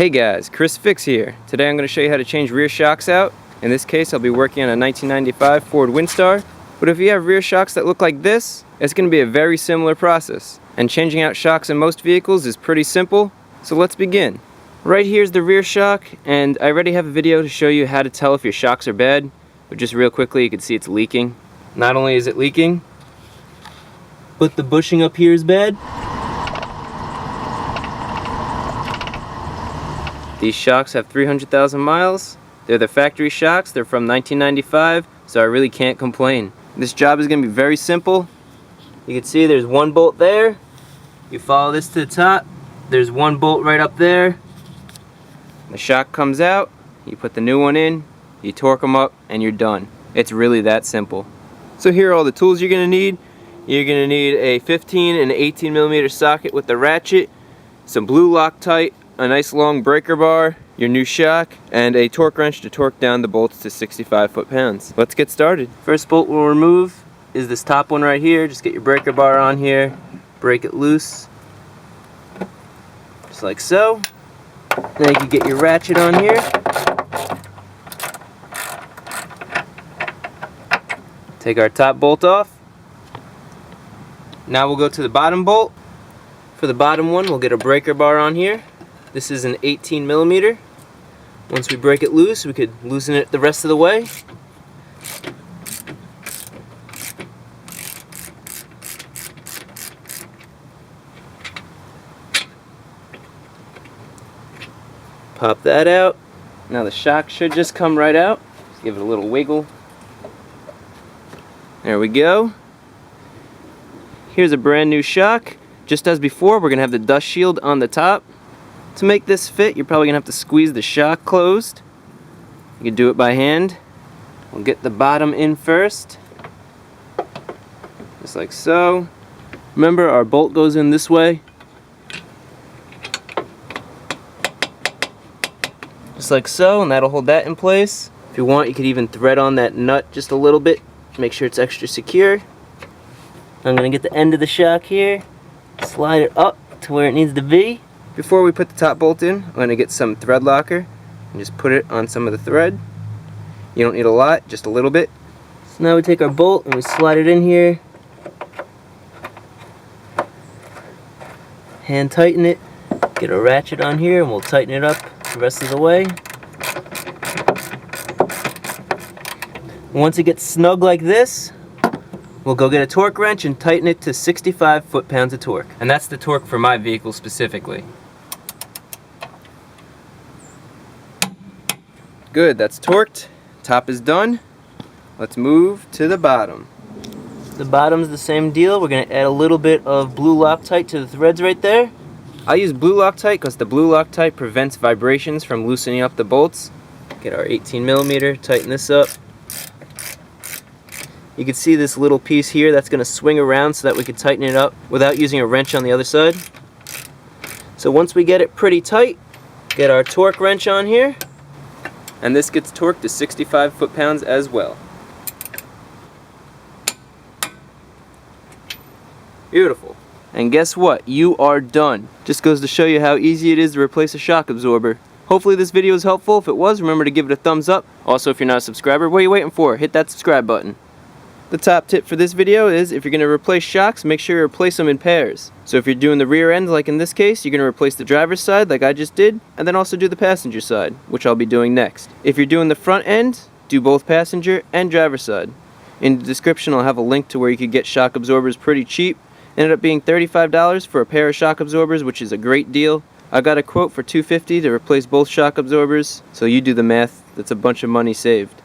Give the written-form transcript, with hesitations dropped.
Hey guys, Chris Fix here. Today I'm going to show you how to change rear shocks out. In this case I'll be working on a 1995 Ford Windstar. But if you have rear shocks that look like this, it's going to be a very similar process. And changing out shocks in most vehicles is pretty simple, so let's begin. Right here's the rear shock, and I already have a video to show you how to tell if your shocks are bad. But just real quickly, you can see it's leaking. Not only is it leaking, but the bushing up here is bad. These shocks have 300,000 miles. They're the factory shocks. They're from 1995, so I really can't complain. This job is going to be very simple. You can see there's one bolt there. You follow this to the top. There's one bolt right up there. The shock comes out. You put the new one in. You torque them up, and you're done. It's really that simple. So here are all the tools you're going to need. You're going to need a 15 and 18 millimeter socket with the ratchet, some blue Loctite, a nice long breaker bar, your new shock, and a torque wrench to torque down the bolts to 65 foot-pounds. Let's get started. First bolt we'll remove is this top one right here. Just get your breaker bar on here, break it loose, just like so. Then you can get your ratchet on here. Take our top bolt off. Now we'll go to the bottom bolt. For the bottom one, we'll get a breaker bar on here. This is an 18 millimeter. Once we break it loose, we could loosen it the rest of the way. Pop that out. Now the shock should just come right out. Just give it a little wiggle. There we go. Here's a brand new shock. Just as before, we're going to have the dust shield on the top. To make this fit, you're probably going to have to squeeze the shock closed. You can do it by hand. We'll get the bottom in first. Just like so. Remember, our bolt goes in this way. Just like so, and that'll hold that in place. If you want, you could even thread on that nut just a little bit to make sure it's extra secure. I'm going to get the end of the shock here, slide it up to where it needs to be. Before we put the top bolt in, I'm going to get some thread locker and just put it on some of the thread. You don't need a lot, just a little bit. So now we take our bolt and we slide it in here. Hand tighten it. Get a ratchet on here and we'll tighten it up the rest of the way. Once it gets snug like this, we'll go get a torque wrench and tighten it to 65 foot-pounds of torque. And that's the torque for my vehicle specifically. Good, that's torqued. Top is done. Let's move to the bottom. The bottom's the same deal. We're going to add a little bit of blue Loctite to the threads right there. I use blue Loctite because the blue Loctite prevents vibrations from loosening up the bolts. Get our 18 millimeter, tighten this up. You can see this little piece here that's going to swing around so that we can tighten it up without using a wrench on the other side. So once we get it pretty tight, get our torque wrench on here, and this gets torqued to 65 foot-pounds as well. Beautiful. And guess what? You are done. Just goes to show you how easy it is to replace a shock absorber. Hopefully this video was helpful. If it was, remember to give it a thumbs up. Also, if you're not a subscriber, what are you waiting for? Hit that subscribe button. The top tip for this video is if you're going to replace shocks, make sure you replace them in pairs. So if you're doing the rear end, like in this case, you're going to replace the driver's side like I just did, and then also do the passenger side, which I'll be doing next. If you're doing the front end, do both passenger and driver's side. In the description I'll have a link to where you could get shock absorbers pretty cheap. Ended up being $35 for a pair of shock absorbers, which is a great deal. I got a quote for $250 to replace both shock absorbers, so you do the math. That's a bunch of money saved.